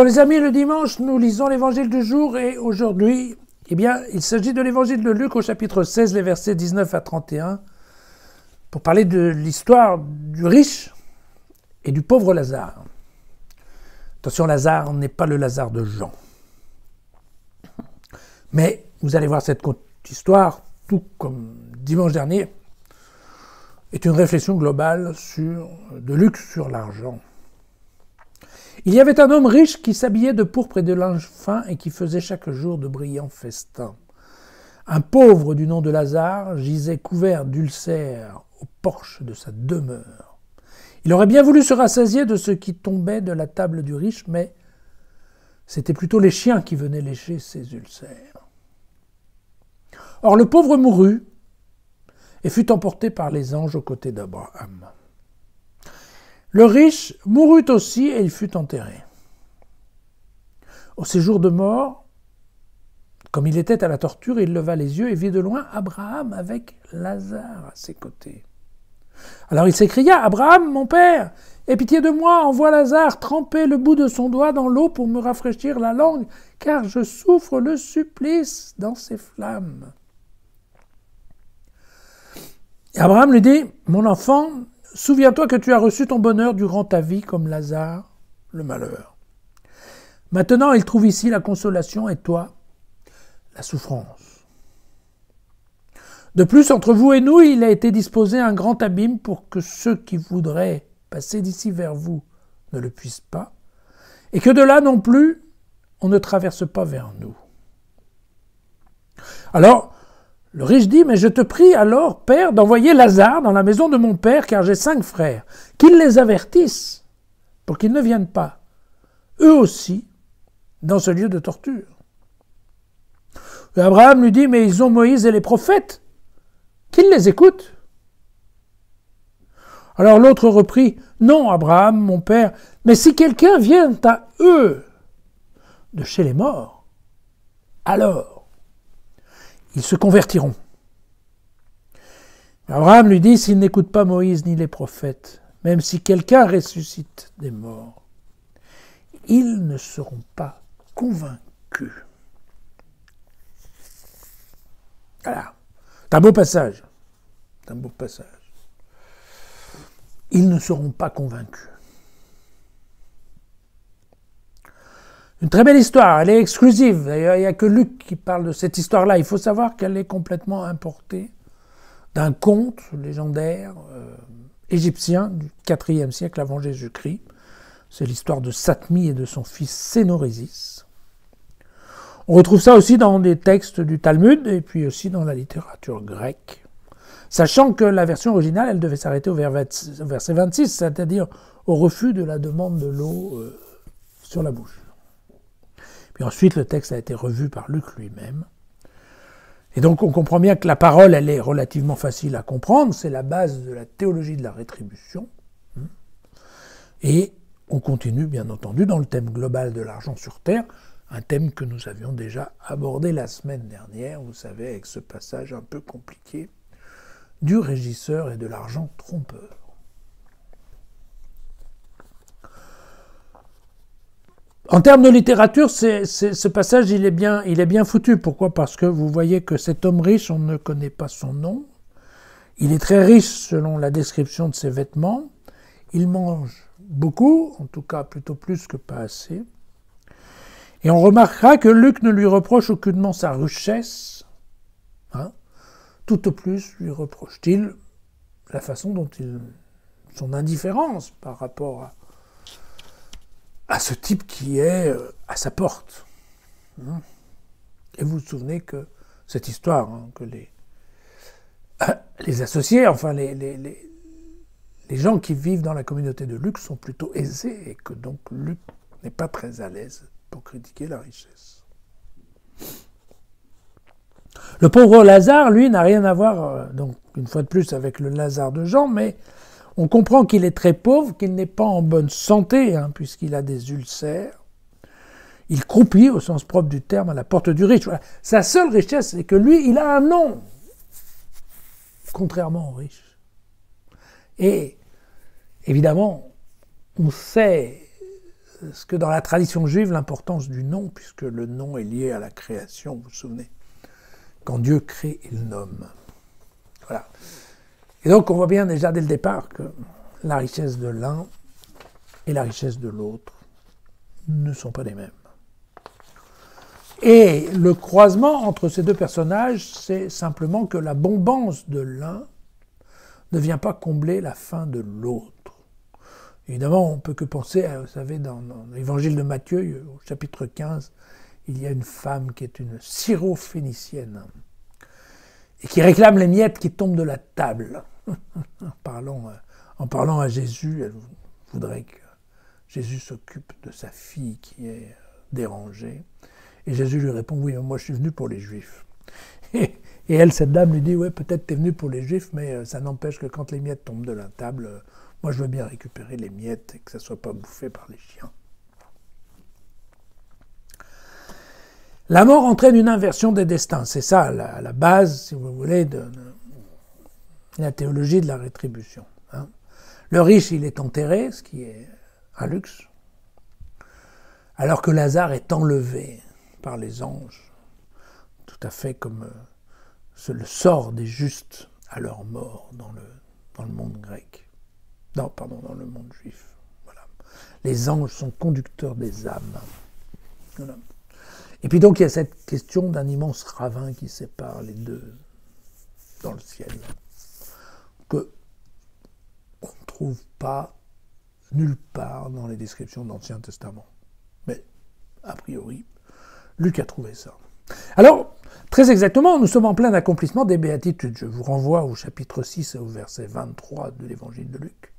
Les amis, le dimanche, nous lisons l'évangile du jour et aujourd'hui, il s'agit de l'évangile de Luc au chapitre 16, les versets 19 à 31, pour parler de l'histoire du riche et du pauvre Lazare. Attention, Lazare n'est pas le Lazare de Jean. Mais vous allez voir, cette histoire, tout comme dimanche dernier, est une réflexion globale de Luc sur l'argent. Il y avait un homme riche qui s'habillait de pourpre et de linge fin et qui faisait chaque jour de brillants festins. Un pauvre du nom de Lazare gisait couvert d'ulcères au porche de sa demeure. Il aurait bien voulu se rassasier de ce qui tombait de la table du riche, mais c'était plutôt les chiens qui venaient lécher ses ulcères. Or le pauvre mourut et fut emporté par les anges aux côtés d'Abraham. Le riche mourut aussi et il fut enterré. Au séjour de mort, comme il était à la torture, il leva les yeux et vit de loin Abraham avec Lazare à ses côtés. Alors il s'écria « Abraham, mon père, aie pitié de moi, envoie Lazare tremper le bout de son doigt dans l'eau pour me rafraîchir la langue, car je souffre le supplice dans ces flammes. » Et Abraham lui dit « Mon enfant, souviens-toi que tu as reçu ton bonheur durant ta vie comme Lazare, le malheur. Maintenant, il trouve ici la consolation et toi, la souffrance. De plus, entre vous et nous, il a été disposé un grand abîme pour que ceux qui voudraient passer d'ici vers vous ne le puissent pas, et que de là non plus, on ne traverse pas vers nous. » Alors, le riche dit « Mais je te prie alors, Père, d'envoyer Lazare dans la maison de mon père, car j'ai 5 frères, qu'ils les avertissent, pour qu'ils ne viennent pas, eux aussi, dans ce lieu de torture. » Et Abraham lui dit « Mais ils ont Moïse et les prophètes, qu'ils les écoutent. » Alors l'autre reprit « Non, Abraham, mon père, mais si quelqu'un vient à eux de chez les morts, alors ils se convertiront. » Abraham lui dit « S'ils n'écoutent pas Moïse ni les prophètes, même si quelqu'un ressuscite des morts, ils ne seront pas convaincus. » Voilà. C'est un beau passage. C'est un beau passage. Ils ne seront pas convaincus. Une très belle histoire, elle est exclusive. D'ailleurs, il n'y a que Luc qui parle de cette histoire-là. Il faut savoir qu'elle est complètement importée d'un conte légendaire égyptien du IVe siècle avant Jésus-Christ. C'est l'histoire de Satmi et de son fils Sénorésis. On retrouve ça aussi dans des textes du Talmud et puis aussi dans la littérature grecque. Sachant que la version originale, elle devait s'arrêter au verset 26, c'est-à-dire au refus de la demande de l'eau sur la bouche. Puis ensuite, le texte a été revu par Luc lui-même. Et donc, on comprend bien que la parole, elle est relativement facile à comprendre. C'est la base de la théologie de la rétribution. Et on continue, bien entendu, dans le thème global de l'argent sur terre, un thème que nous avions déjà abordé la semaine dernière, vous savez, avec ce passage un peu compliqué du régisseur et de l'argent trompeur. En termes de littérature, ce passage, il est bien foutu. Pourquoi ? Parce que vous voyez que cet homme riche, on ne connaît pas son nom. Il est très riche selon la description de ses vêtements. Il mange beaucoup, en tout cas plutôt plus que pas assez. Et on remarquera que Luc ne lui reproche aucunement sa richesse. Tout au plus lui reproche-t-il la façon dont son indifférence par rapport à ce type qui est à sa porte. Et vous vous souvenez que cette histoire, que les associés, enfin les gens qui vivent dans la communauté de Luc sont plutôt aisés et que donc Luc n'est pas très à l'aise pour critiquer la richesse. Le pauvre Lazare, lui, n'a rien à voir, donc une fois de plus, avec le Lazare de Jean, mais on comprend qu'il est très pauvre, qu'il n'est pas en bonne santé, puisqu'il a des ulcères. Il croupit, au sens propre du terme, à la porte du riche. Voilà. Sa seule richesse, c'est que lui, il a un nom, contrairement aux riches. Et évidemment, on sait ce que dans la tradition juive, l'importance du nom, puisque le nom est lié à la création, vous vous souvenez. Quand Dieu crée, il nomme. Voilà. Et donc on voit bien déjà dès le départ que la richesse de l'un et la richesse de l'autre ne sont pas les mêmes. Et le croisement entre ces deux personnages, c'est simplement que la bombance de l'un ne vient pas combler la faim de l'autre. Évidemment, on ne peut que penser, vous savez, dans l'évangile de Matthieu, au chapitre 15, il y a une femme qui est une syrophénicienne et qui réclame les miettes qui tombent de la table. En parlant à Jésus, elle voudrait que Jésus s'occupe de sa fille qui est dérangée. Et Jésus lui répond, oui, mais moi je suis venu pour les Juifs. Et elle, cette dame, lui dit, ouais, peut-être tu es venu pour les Juifs, mais ça n'empêche que quand les miettes tombent de la table, moi je veux bien récupérer les miettes et que ça ne soit pas bouffé par les chiens. La mort entraîne une inversion des destins. C'est ça la base, si vous voulez, de la théologie de la rétribution. Hein. Le riche, il est enterré, ce qui est un luxe, alors que Lazare est enlevé par les anges, tout à fait comme le sort des justes à leur mort dans le monde grec. Non, pardon, dans le monde juif. Voilà. Les anges sont conducteurs des âmes. Voilà. Et puis donc il y a cette question d'un immense ravin qui sépare les deux dans le ciel, que on ne trouve pas nulle part dans les descriptions de l'Ancien Testament. Mais, a priori, Luc a trouvé ça. Alors, très exactement, nous sommes en plein accomplissement des béatitudes. Je vous renvoie au chapitre 6 et au verset 23 de l'évangile de Luc.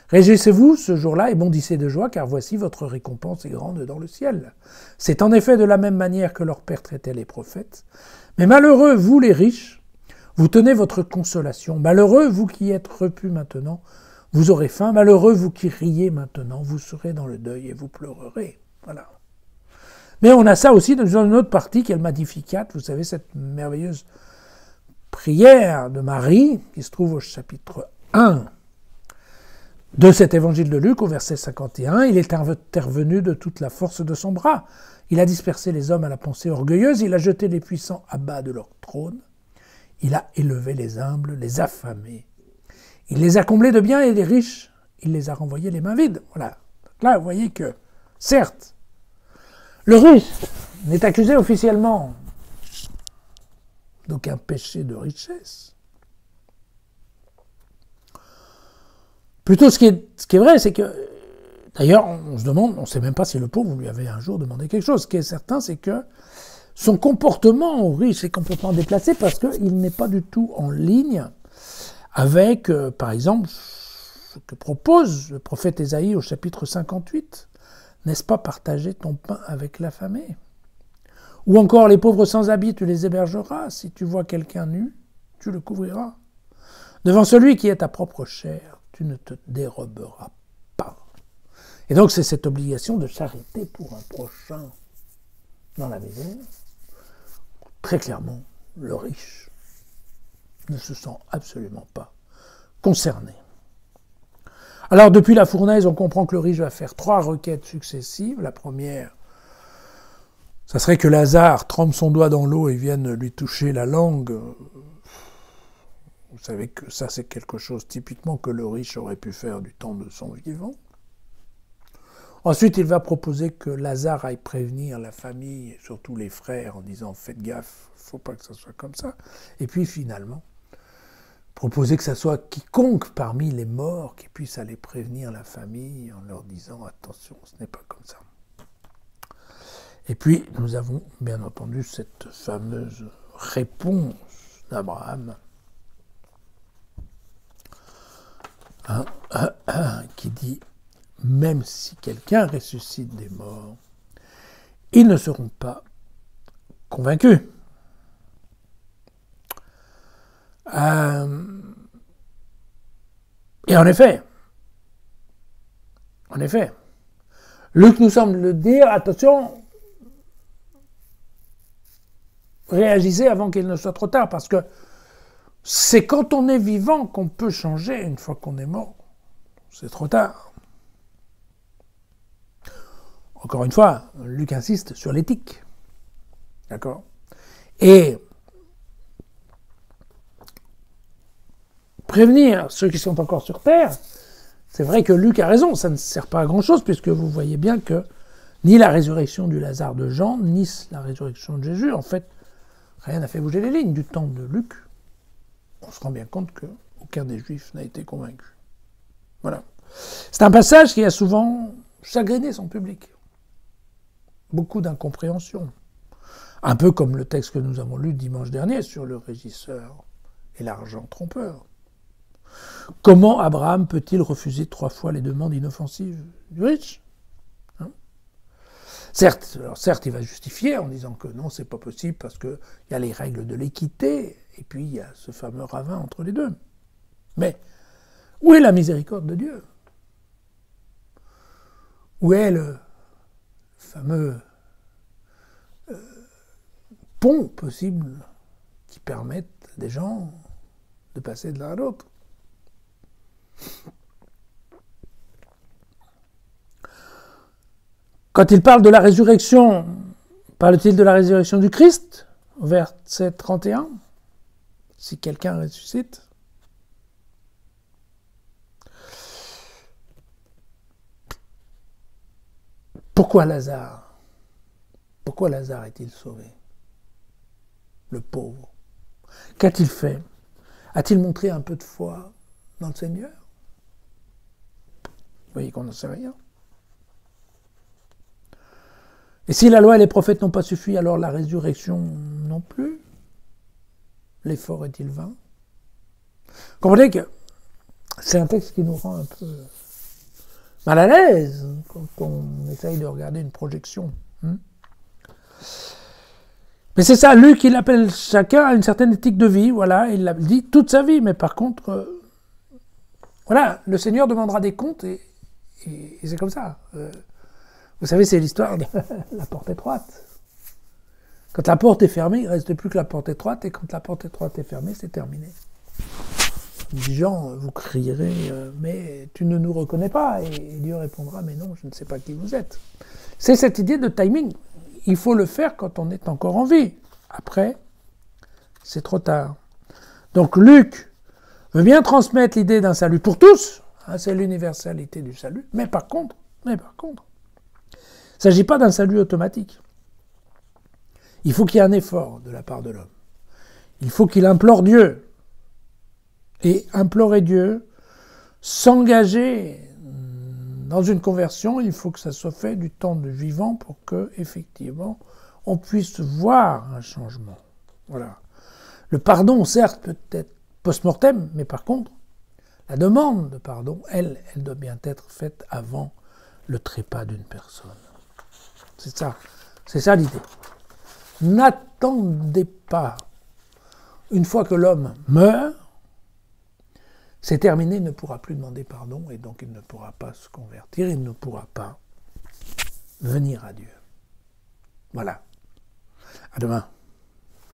Réjouissez-vous ce jour-là et bondissez de joie, car voici votre récompense est grande dans le ciel. C'est en effet de la même manière que leur père traitait les prophètes. Mais malheureux, vous les riches, vous tenez votre consolation. Malheureux, vous qui êtes repus maintenant, vous aurez faim. Malheureux, vous qui riez maintenant, vous serez dans le deuil et vous pleurerez. Voilà. Mais on a ça aussi dans une autre partie qui est le Magnificat. Vous savez, cette merveilleuse prière de Marie qui se trouve au chapitre 1 de cet évangile de Luc, au verset 51. Il est intervenu de toute la force de son bras. Il a dispersé les hommes à la pensée orgueilleuse. Il a jeté les puissants à bas de leur trône. Il a élevé les humbles, les affamés. Il les a comblés de biens et les riches, il les a renvoyés les mains vides. Voilà. Là, vous voyez que, certes, le riche n'est accusé officiellement d'aucun péché de richesse. Plutôt, ce qui est vrai, c'est que, d'ailleurs, on se demande, on ne sait même pas si le pauvre lui avait un jour demandé quelque chose. Ce qui est certain, c'est que son comportement au riche est complètement déplacé parce qu'il n'est pas du tout en ligne avec, par exemple, ce que propose le prophète Ésaïe au chapitre 58. N'est-ce pas partager ton pain avec l'affamé? Ou encore, les pauvres sans habit, tu les hébergeras. Si tu vois quelqu'un nu, tu le couvriras. Devant celui qui est ta propre chair, tu ne te déroberas pas. Et donc, c'est cette obligation de charité pour un prochain dans la maison. Très clairement, le riche ne se sent absolument pas concerné. Alors, depuis la fournaise, on comprend que le riche va faire 3 requêtes successives. La première, ça serait que Lazare trempe son doigt dans l'eau et vienne lui toucher la langue. Vous savez que ça, c'est quelque chose typiquement que le riche aurait pu faire du temps de son vivant. Ensuite, il va proposer que Lazare aille prévenir la famille, et surtout les frères, en disant « Faites gaffe, il ne faut pas que ça soit comme ça ». Et puis finalement, proposer que ça soit quiconque parmi les morts qui puisse aller prévenir la famille en leur disant « Attention, ce n'est pas comme ça ». Et puis, nous avons bien entendu cette fameuse réponse d'Abraham qui dit « Même si quelqu'un ressuscite des morts, ils ne seront pas convaincus. » Et en effet, Luc nous semble le dire, attention, réagissez avant qu'il ne soit trop tard, parce que c'est quand on est vivant qu'on peut changer. Une fois qu'on est mort, c'est trop tard. encore une fois, Luc insiste sur l'éthique. D'accord? Et prévenir ceux qui sont encore sur Terre, c'est vrai que Luc a raison, ça ne sert pas à grand-chose, puisque vous voyez bien que ni la résurrection du Lazare de Jean, ni la résurrection de Jésus, en fait, rien n'a fait bouger les lignes. Du temps de Luc, on se rend bien compte qu'aucun des Juifs n'a été convaincu. Voilà. C'est un passage qui a souvent chagriné son public. Beaucoup d'incompréhension. Un peu comme le texte que nous avons lu dimanche dernier sur le régisseur et l'argent trompeur. Comment Abraham peut-il refuser 3 fois les demandes inoffensives du riche? Certes, il va justifier en disant que non, c'est pas possible parce qu'il y a les règles de l'équité et puis il y a ce fameux ravin entre les deux. Mais où est la miséricorde de Dieu? Où est le fameux pont possible qui permette à des gens de passer de l'un à l'autre? Quand il parle de la résurrection, parle-t-il de la résurrection du Christ, verset 31, si quelqu'un ressuscite? Pourquoi Lazare? Pourquoi Lazare est-il sauvé? Le pauvre. Qu'a-t-il fait? A-t-il montré un peu de foi dans le Seigneur? Vous voyez qu'on n'en sait rien. Et si la loi et les prophètes n'ont pas suffi, alors la résurrection non plus? L'effort est-il vain? Comprenez que c'est un texte qui nous rend un peu mal à l'aise quand on essaye de regarder une projection. Mais c'est ça, Luc, il appelle chacun à une certaine éthique de vie, voilà, il l'a dit toute sa vie, mais par contre, voilà, le Seigneur demandera des comptes et c'est comme ça. Vous savez, c'est l'histoire de la porte étroite. Quand la porte est fermée, il ne reste plus que la porte étroite, et quand la porte étroite est fermée, c'est terminé. Les gens, vous crierez, mais tu ne nous reconnais pas, et Dieu répondra, mais non, je ne sais pas qui vous êtes. C'est cette idée de timing. Il faut le faire quand on est encore en vie. Après, c'est trop tard. Donc Luc veut bien transmettre l'idée d'un salut pour tous, c'est l'universalité du salut, mais par contre, il ne s'agit pas d'un salut automatique. Il faut qu'il y ait un effort de la part de l'homme. Il faut qu'il implore Dieu. Et implorer Dieu, s'engager dans une conversion, il faut que ça soit fait du temps de vivant pour que, effectivement, on puisse voir un changement. Voilà. Le pardon, certes, peut être post-mortem, mais par contre, la demande de pardon, elle doit bien être faite avant le trépas d'une personne. C'est ça l'idée. N'attendez pas. Une fois que l'homme meurt, c'est terminé, il ne pourra plus demander pardon et donc il ne pourra pas se convertir, il ne pourra pas venir à Dieu. Voilà. À demain.